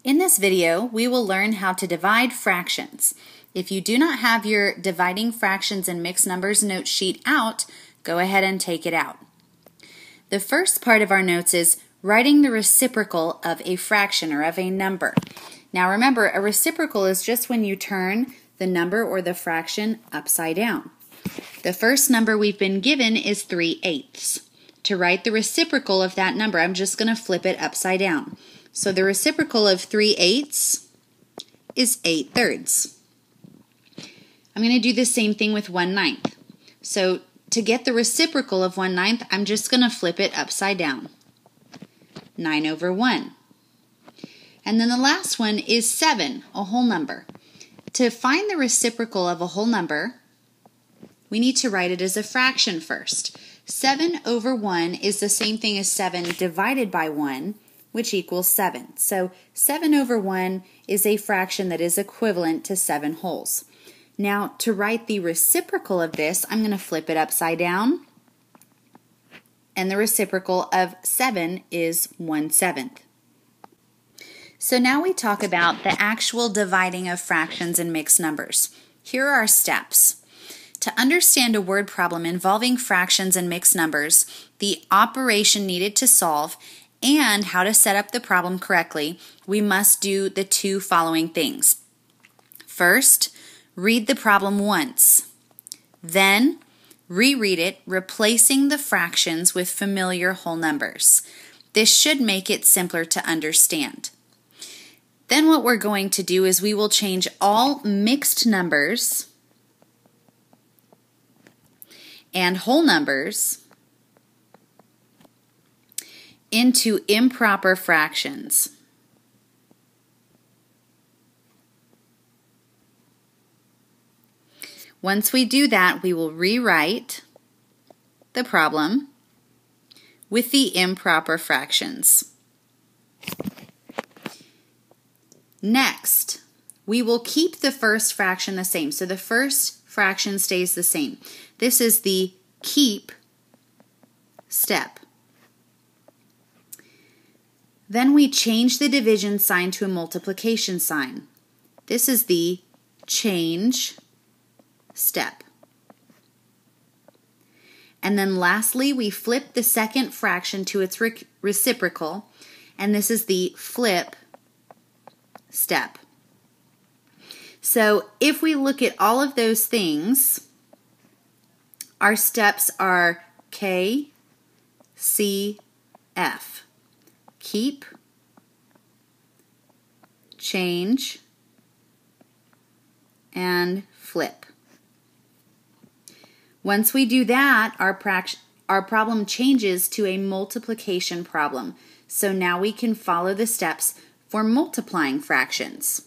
In this video, we will learn how to divide fractions. If you do not have your dividing fractions and mixed numbers note sheet out, go ahead and take it out. The first part of our notes is writing the reciprocal of a fraction or of a number. Now remember, a reciprocal is just when you turn the number or the fraction upside down. The first number we've been given is 3/8. To write the reciprocal of that number, I'm just going to flip it upside down. So the reciprocal of 3/8 is 8/3. I'm going to do the same thing with 1/9. So to get the reciprocal of 1/9, I'm just going to flip it upside down. 9/1. And then the last one is 7, a whole number. To find the reciprocal of a whole number, we need to write it as a fraction first. 7/1 is the same thing as 7 divided by 1, which equals 7. So 7/1 is a fraction that is equivalent to 7 wholes. Now to write the reciprocal of this, I'm going to flip it upside down, and the reciprocal of 7 is 1/7. So now we talk about the actual dividing of fractions and mixed numbers. Here are our steps. To understand a word problem involving fractions and mixed numbers, the operation needed to solve, and how to set up the problem correctly, we must do the two following things. First, read the problem once. Then, reread it, replacing the fractions with familiar whole numbers. This should make it simpler to understand. Then what we're going to do is we will change all mixed numbers and whole numbers into improper fractions. Once we do that, we will rewrite the problem with the improper fractions. Next, we will keep the first fraction the same. So the first fraction stays the same. This is the keep step. Then we change the division sign to a multiplication sign. This is the change step. And then lastly, we flip the second fraction to its reciprocal, and this is the flip step. So if we look at all of those things, our steps are K, C, F. Keep, change, and flip. Once we do that, our problem changes to a multiplication problem. So now we can follow the steps for multiplying fractions.